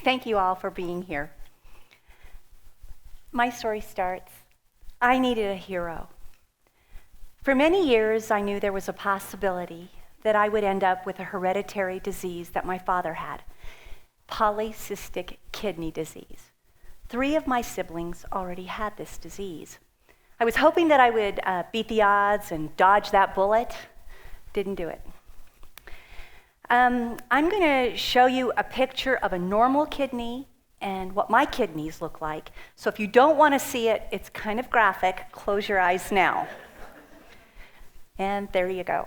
Thank you all for being here. My story starts, I needed a hero. For many years, I knew there was a possibility that I would end up with a hereditary disease that my father had, polycystic kidney disease. 3 of my siblings already had this disease. I was hoping that I would beat the odds and dodge that bullet. Didn't do it. I'm going to show you a picture of a normal kidney and what my kidneys look like. So if you don't want to see it, it's kind of graphic. Close your eyes now. And there you go.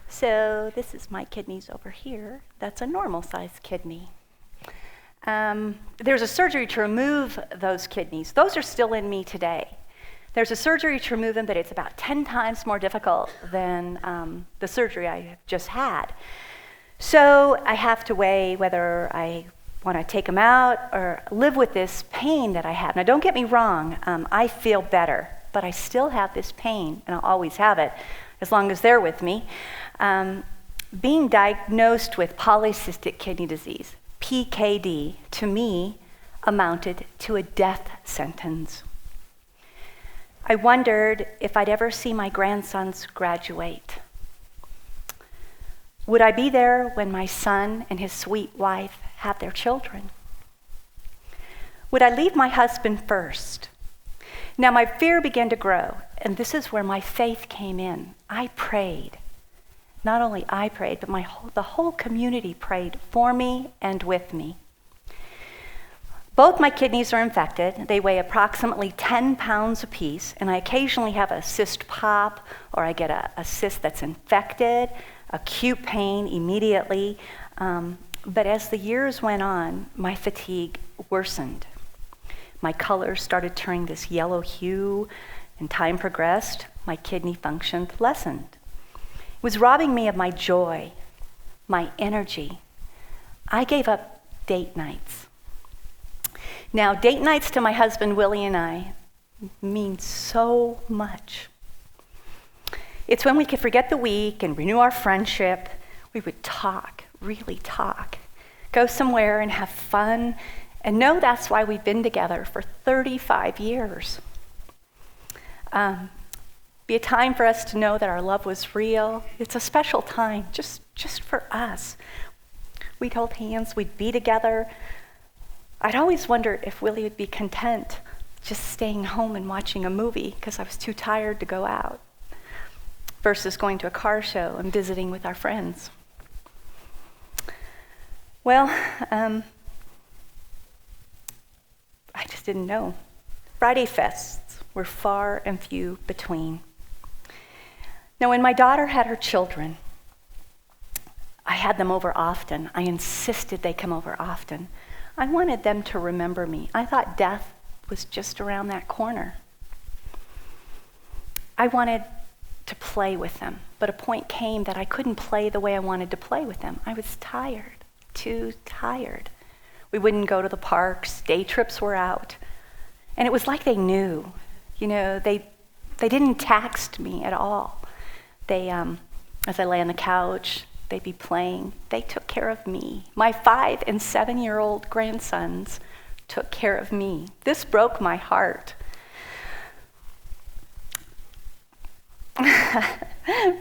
So this is my kidneys over here. That's a normal-sized kidney. There's a surgery to remove those kidneys. Those are still in me today. There's a surgery to remove them, but it's about 10 times more difficult than the surgery I just had. So I have to weigh whether I want to take them out or live with this pain that I have. Now, don't get me wrong. I feel better, but I still have this pain, and I'll always have it as long as they're with me. Being diagnosed with polycystic kidney disease, PKD, to me, amounted to a death sentence. I wondered if I'd ever see my grandsons graduate. Would I be there when my son and his sweet wife have their children? Would I leave my husband first? Now my fear began to grow, and this is where my faith came in. I prayed. Not only I prayed, but the whole community prayed for me and with me. Both my kidneys are infected. They weigh approximately 10 pounds apiece, and I occasionally have a cyst pop, or I get a cyst that's infected, acute pain immediately. But as the years went on, my fatigue worsened. My colors started turning this yellow hue, and time progressed, my kidney function lessened. It was robbing me of my joy, my energy. I gave up date nights. Now, date nights to my husband, Willie, and I mean so much. It's when we could forget the week and renew our friendship. We would talk, really talk, go somewhere and have fun, and know that's why we've been together for 35 years. Be a time for us to know that our love was real. It's a special time, just for us. We'd hold hands, we'd be together. I'd always wondered if Willie would be content just staying home and watching a movie because I was too tired to go out, versus going to a car show and visiting with our friends. Well, I just didn't know. Friday fests were far and few between. Now, when my daughter had her children, I had them over often. I insisted they come over often. I wanted them to remember me. I thought death was just around that corner. I wanted to play with them, but a point came that I couldn't play the way I wanted to play with them. I was tired, too tired. We wouldn't go to the parks, day trips were out. And it was like they knew. You know, they didn't text me at all. They, as I lay on the couch, they'd be playing. They took care of me. My 5 and 7-year-old grandsons took care of me. This broke my heart.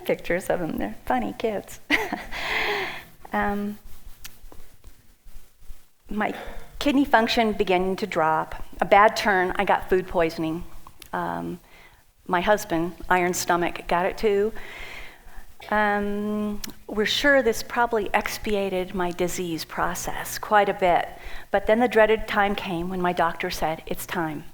Pictures of them, they're funny kids. My kidney function began to drop. A bad turn, I got food poisoning. My husband, iron stomach, got it too. We're sure this probably expiated my disease process quite a bit, but then the dreaded time came when my doctor said, it's time.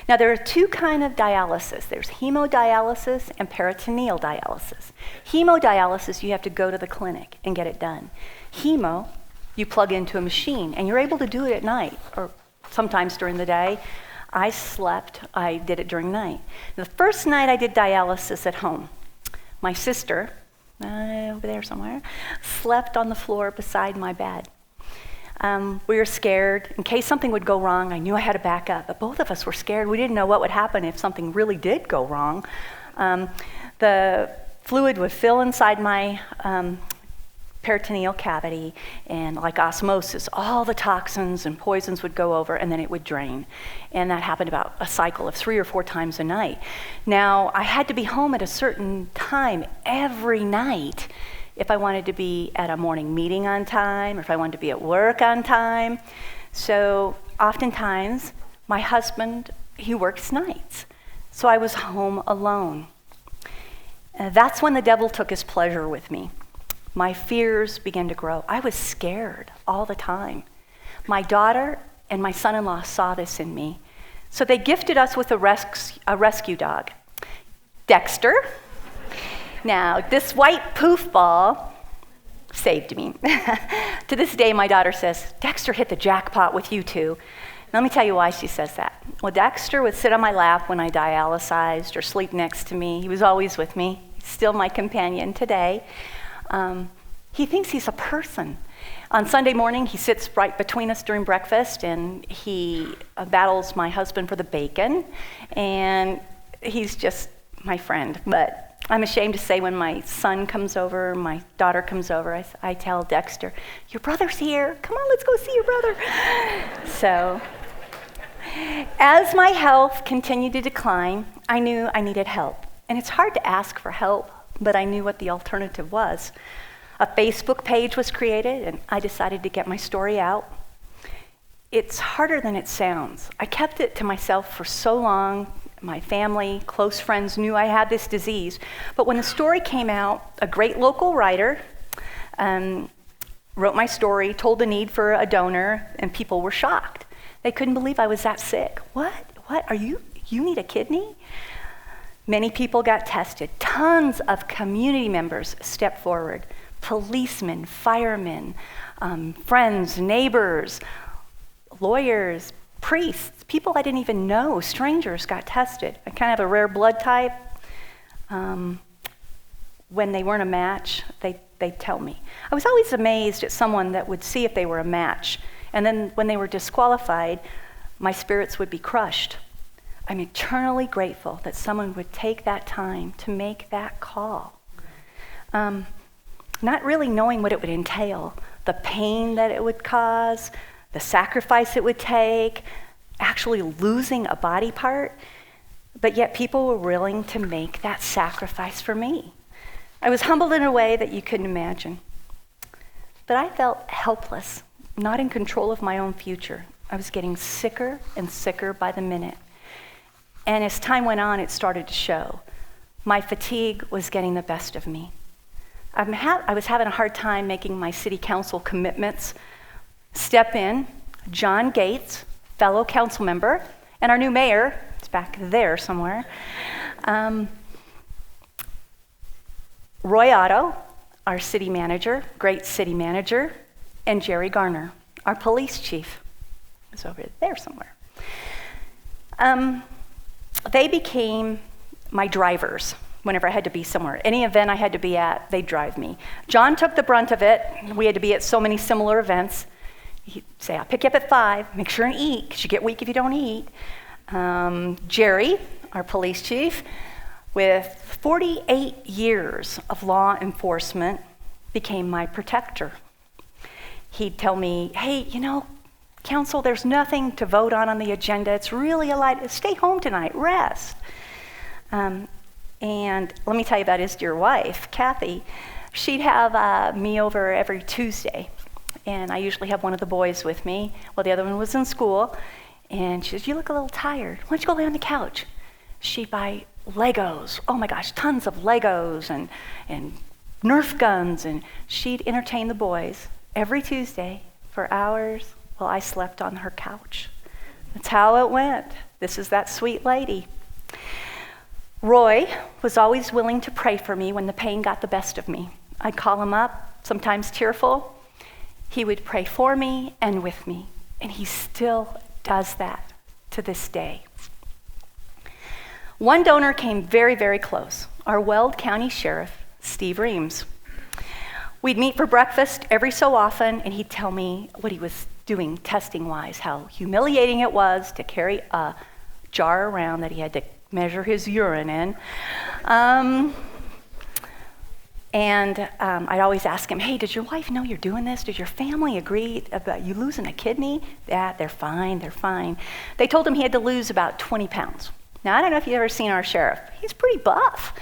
Now there are 2 kinds of dialysis. There's hemodialysis and peritoneal dialysis. Hemodialysis, you have to go to the clinic and get it done. Hemo, you plug into a machine, and you're able to do it at night, or sometimes during the day. I did it during night. The first night I did dialysis at home, my sister, over there somewhere, slept on the floor beside my bed. We were scared. In case something would go wrong, I knew I had to back up. But both of us were scared. We didn't know what would happen if something really did go wrong. The fluid would fill inside my peritoneal cavity, and like osmosis, all the toxins and poisons would go over, and then it would drain. And that happened about a cycle of 3 or 4 times a night. Now, I had to be home at a certain time every night if I wanted to be at a morning meeting on time, or if I wanted to be at work on time. So oftentimes, my husband, he works nights. So I was home alone. That's when the devil took his pleasure with me. My fears began to grow. I was scared all the time. My daughter and my son-in-law saw this in me. So they gifted us with a rescue dog, Dexter. Now, this white poof ball saved me. To this day, my daughter says, Dexter hit the jackpot with you two. Let me tell you why she says that. Well, Dexter would sit on my lap when I dialyzed or sleep next to me. He was always with me. He's still my companion today. He thinks he's a person. On Sunday morning, he sits right between us during breakfast, and he battles my husband for the bacon, and he's just my friend. But I'm ashamed to say when my son comes over, my daughter comes over, I tell Dexter, your brother's here. Come on, let's go see your brother. So as my health continued to decline, I knew I needed help. And it's hard to ask for help, but I knew what the alternative was. A Facebook page was created, and I decided to get my story out. It's harder than it sounds. I kept it to myself for so long. My family, close friends knew I had this disease. But when the story came out, a great local writer wrote my story, told the need for a donor, and people were shocked. They couldn't believe I was that sick. What? Are you need a kidney? Many people got tested. Tons of community members stepped forward. Policemen, firemen, friends, neighbors, lawyers, priests, people I didn't even know, strangers got tested. I kind of have a rare blood type. When they weren't a match, they'd tell me. I was always amazed at someone that would see if they were a match, and then when they were disqualified, my spirits would be crushed. I'm eternally grateful that someone would take that time to make that call. Not really knowing what it would entail, the pain that it would cause, the sacrifice it would take, actually losing a body part, but yet people were willing to make that sacrifice for me. I was humbled in a way that you couldn't imagine. But I felt helpless, not in control of my own future. I was getting sicker and sicker by the minute. And as time went on, it started to show. My fatigue was getting the best of me. I was having a hard time making my city council commitments. Step in, John Gates, fellow council member, and our new mayor, it's back there somewhere, Roy Otto, our city manager, great city manager, and Jerry Garner, our police chief. It's over there somewhere. They became my drivers. Whenever I had to be somewhere. Any event I had to be at, they'd drive me. John took the brunt of it. We had to be at so many similar events. He'd say, I'll pick you up at 5, make sure and eat, because you get weak if you don't eat. Jerry, our police chief, with 48 years of law enforcement, became my protector. He'd tell me, hey, council, there's nothing to vote on the agenda. It's really a light, stay home tonight, rest. And let me tell you about his dear wife, Kathy. She'd have me over every Tuesday, and I usually have one of the boys with me while the other one was in school. And she says, you look a little tired. Why don't you go lay on the couch? She'd buy Legos. Oh my gosh, tons of Legos and Nerf guns, and she'd entertain the boys every Tuesday for hours while I slept on her couch. That's how it went. This is that sweet lady. Roy was always willing to pray for me when the pain got the best of me. I'd call him up, sometimes tearful. He would pray for me and with me, and he still does that to this day. One donor came very, very close, our Weld County Sheriff, Steve Reams. We'd meet for breakfast every so often, and he'd tell me what he was doing testing-wise, how humiliating it was to carry a jar around that he had to measure his urine in. I'd always ask him, hey, does your wife know you're doing this? Does your family agree about you losing a kidney? Yeah, they're fine. They told him he had to lose about 20 pounds. Now, I don't know if you've ever seen our sheriff. He's pretty buff.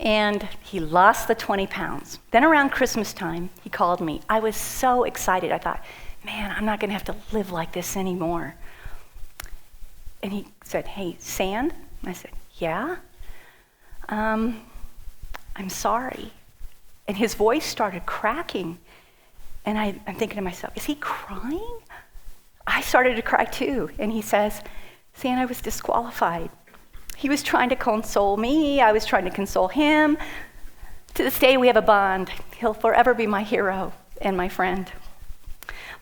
And he lost the 20 pounds. Then around Christmas time, he called me. I was so excited. I thought, man, I'm not going to have to live like this anymore. And he said, hey, Sand? I said, yeah? I'm sorry. And his voice started cracking. And I'm thinking to myself, is he crying? I started to cry too. And he says, Sand, I was disqualified. He was trying to console me. I was trying to console him. To this day, we have a bond. He'll forever be my hero and my friend.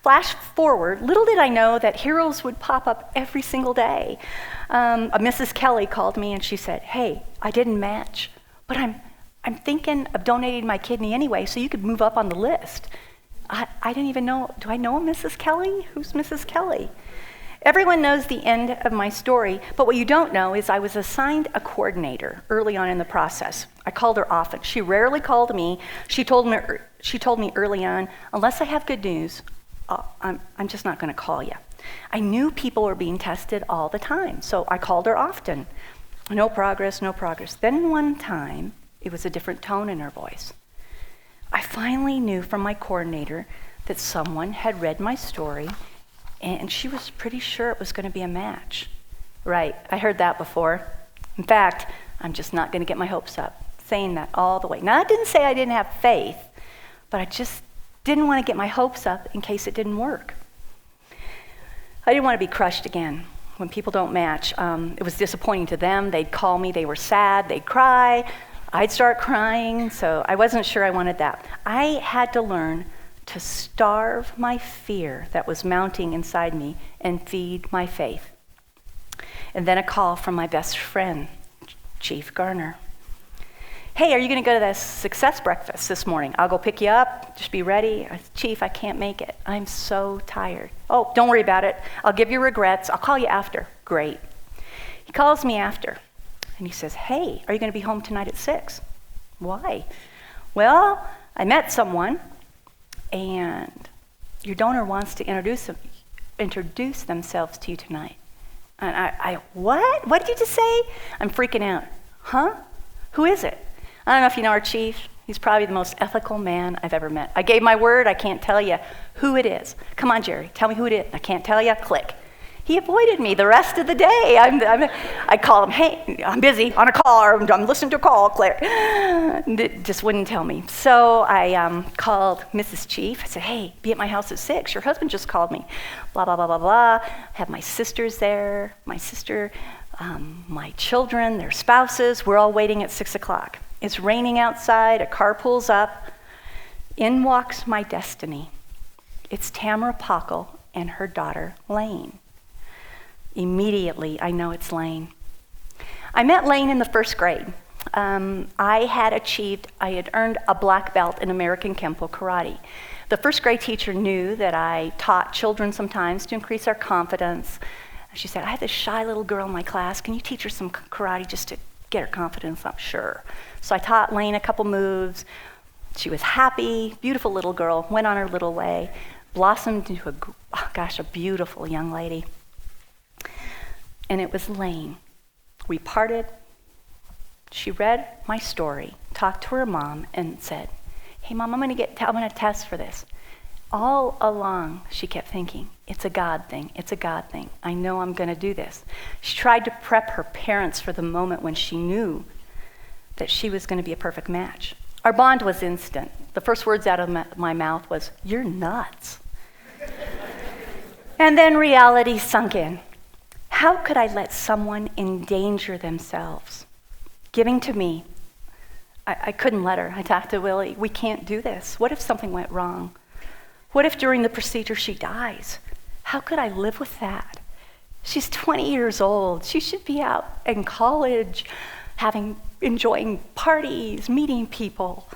Flash forward, little did I know that heroes would pop up every single day. Mrs. Kelly called me and she said, hey, I didn't match, but I'm thinking of donating my kidney anyway, so you could move up on the list. I didn't even know, do I know a Mrs. Kelly? Who's Mrs. Kelly? Everyone knows the end of my story, but what you don't know is I was assigned a coordinator early on in the process. I called her often. She rarely called me. She told me early on, unless I have good news, I'm just not going to call you. I knew people were being tested all the time, so I called her often. No progress. Then one time, it was a different tone in her voice. I finally knew from my coordinator that someone had read my story and she was pretty sure it was going to be a match. Right, I heard that before. In fact, I'm just not going to get my hopes up, saying that all the way. Now, I didn't say I didn't have faith, but I just didn't want to get my hopes up in case it didn't work. I didn't want to be crushed again when people don't match. It was disappointing to them. They'd call me, they were sad, they'd cry. I'd start crying, so I wasn't sure I wanted that. I had to learn to starve my fear that was mounting inside me and feed my faith. And then a call from my best friend, Chief Garner. Hey, are you going to go to the success breakfast this morning? I'll go pick you up. Just be ready. Chief, I can't make it. I'm so tired. Oh, don't worry about it. I'll give you regrets. I'll call you after. Great. He calls me after, and he says, hey, are you going to be home tonight at 6? Why? Well, I met someone, and your donor wants to introduce themselves to you tonight. And I what? What did you just say? I'm freaking out. Huh? Who is it? I don't know if you know our chief. He's probably the most ethical man I've ever met. I gave my word. I can't tell you who it is. Come on, Jerry. Tell me who it is. I can't tell you. Click. He avoided me the rest of the day. I call him, hey, I'm busy on a call, or I'm listening to a call, click. Just wouldn't tell me. So I called Mrs. Chief. I said, hey, be at my house at 6. Your husband just called me. Blah, blah, blah, blah, blah. Have my sisters there, my sister, my children, their spouses. We're all waiting at 6 o'clock. It's raining outside. A car pulls up. In walks my destiny. It's Tamara Pockle and her daughter, Lane. Immediately, I know it's Lane. I met Lane in the first grade. I had earned a black belt in American Kempo karate. The first grade teacher knew that I taught children sometimes to increase our confidence. She said, I have this shy little girl in my class. Can you teach her some karate just to get her confidence up? Sure. So I taught Lane a couple moves. She was happy, beautiful little girl, went on her little way, blossomed into a beautiful young lady. And it was Lane. We parted. She read my story, talked to her mom, and said, hey, Mom, I'm going to test for this. All along, she kept thinking, it's a God thing. It's a God thing. I know I'm going to do this. She tried to prep her parents for the moment when she knew that she was going to be a perfect match. Our bond was instant. The first words out of my mouth was, you're nuts. And then reality sunk in. How could I let someone endanger themselves? Giving to me, I couldn't let her. I talked to Willie, we can't do this. What if something went wrong? What if during the procedure she dies? How could I live with that? She's 20 years old. She should be out in college, enjoying parties, meeting people.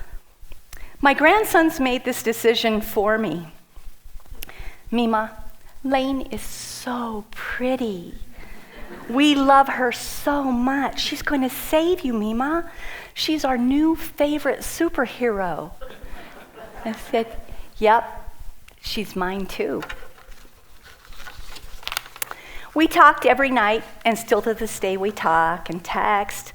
My grandsons made this decision for me. Mima, Lane is so pretty. We love her so much. She's going to save you, Mima. She's our new favorite superhero. I said, yep, she's mine too. We talked every night, and still to this day we talk and text.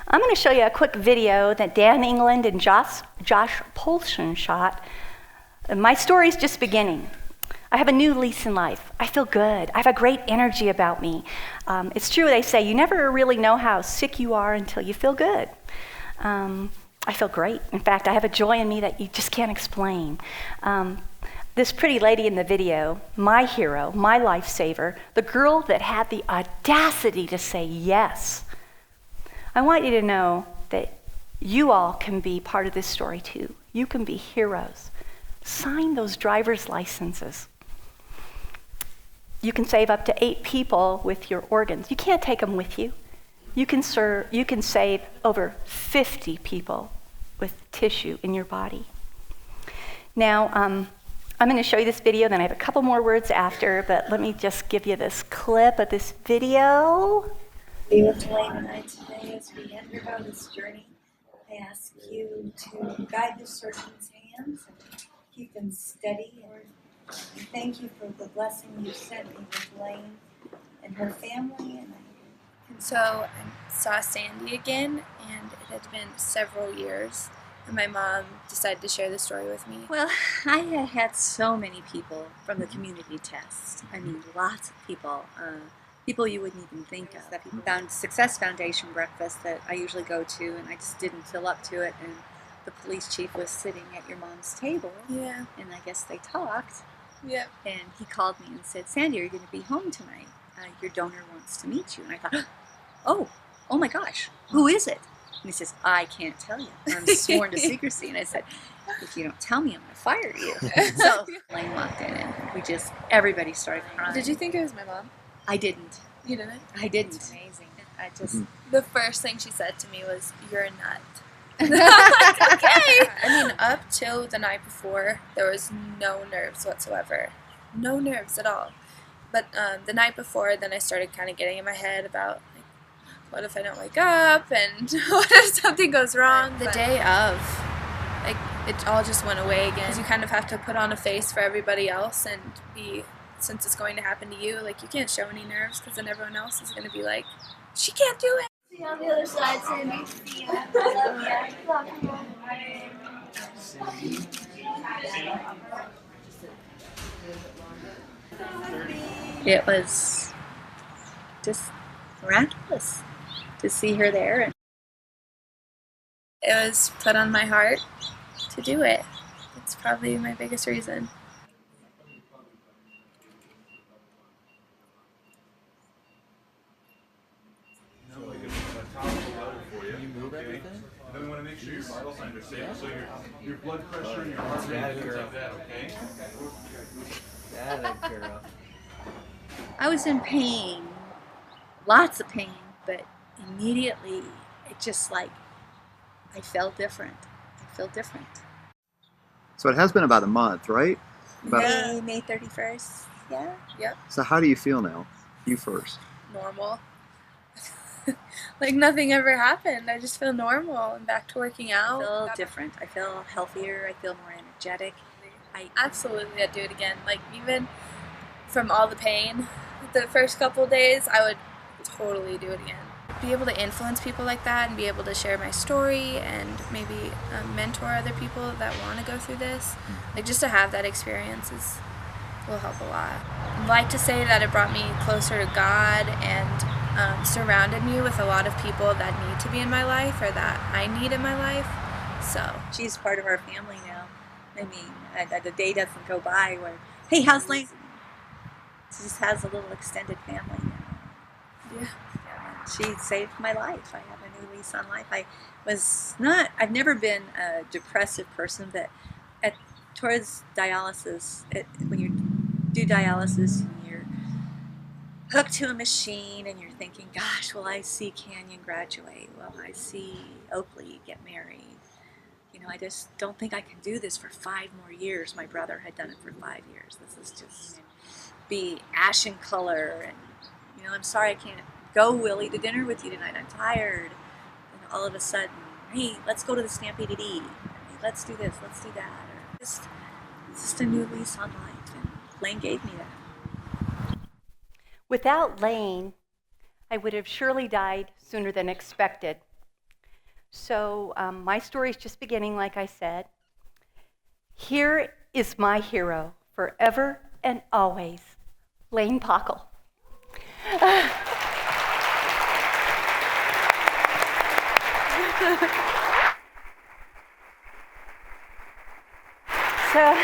I'm going to show you a quick video that Dan England and Josh Polston shot. My story's just beginning. I have a new lease in life. I feel good. I have a great energy about me. It's true, they say, you never really know how sick you are until you feel good. I feel great. In fact, I have a joy in me that you just can't explain. This pretty lady in the video, my hero, my lifesaver, the girl that had the audacity to say yes. I want you to know that you all can be part of this story too. You can be heroes. Sign those driver's licenses. You can save up to 8 people with your organs. You can't take them with you. You can save over 50 people with tissue in your body. Now, I'm going to show you this video, then I have a couple more words after, but let me just give you this clip of this video. Be with Lane and I today as we undergo this journey. I ask you to guide the surgeon's hands and keep them steady. And thank you for the blessing you sent me with Lane and her family. And so I saw Sandy again, and it had been several years. And my mom decided to share the story with me. Well, I had so many people from the community test. I mean, lots of people. People you wouldn't even think of. That found Success Foundation breakfast that I usually go to, and I just didn't fill up to it. And the police chief was sitting at your mom's table. Yeah. And I guess they talked. Yeah. And he called me and said, "Sandy, are you going to be home tonight? Your donor wants to meet you." And I thought, oh my gosh, who is it? And he says, "I can't tell you. I'm sworn to secrecy." And I said, "If you don't tell me, I'm going to fire you." So Lane walked in, and everybody started crying. Did you think it was my mom? I didn't. You didn't? I didn't. It's amazing. I just... The first thing she said to me was, "You're a nut." Like, okay. I mean, up till the night before, there was no nerves whatsoever. No nerves at all. But the night before, then I started kind of getting in my head about, like, what if I don't wake up, and what if something goes wrong? The day of, like, it all just went away again. 'Cause you kind of have to put on a face for everybody else and be, since it's going to happen to you, like, you can't show any nerves, because then everyone else is going to be like, she can't do it. See you on the other side, Sandy. See you. I love you. It was just miraculous to see her there. And it was put on my heart to do it. It's probably my biggest reason. Then we want to make sure your vital signs are safe, so your blood pressure and your heart rate and things like that, okay? That girl. I was in pain, lots of pain, but immediately it just like, I felt different. I feel different. So it has been about a month, right? May 31st, yeah. Yep. So how do you feel now? You first. Normal. Like nothing ever happened. I just feel normal and back to working out. I feel different. I feel healthier. I feel more energetic. Absolutely, I'd do it again. Like, even from all the pain the first couple days, I would totally do it again. Be able to influence people like that and be able to share my story and maybe mentor other people that want to go through this. Like, just to have that experience will help a lot. I'd like to say that it brought me closer to God and surrounded me with a lot of people that need to be in my life or that I need in my life. So she's part of our family now. I mean, the day doesn't go by where, hey, how's Lane? She just has a little extended family now. Yeah. She saved my life. I have a new lease on life. I've never been a depressive person, but towards dialysis, when you do dialysis and you're hooked to a machine and you're thinking, gosh, will I see Canyon graduate? Will I see Oakley get married? I just don't think I can do this for 5 more years. My brother had done it for 5 years. This is just be ashen color, and I'm sorry I can't go, Willie, to dinner with you tonight. I'm tired. And all of a sudden, hey, let's go to the Stampede to eat. Hey, let's do this, let's do that. Or just a new lease on life, and Lane gave me that. Without Lane, I would have surely died sooner than expected. So my story is just beginning, like I said. Here is my hero, forever and always, Lane Pockle. So,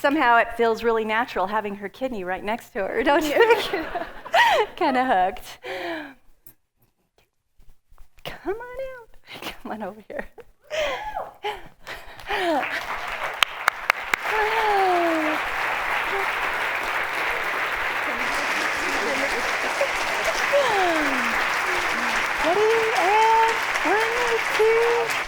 somehow it feels really natural having her kidney right next to her, don't you? Kind of hugged. Come on out. Come on over here. Ready, and 1, 2.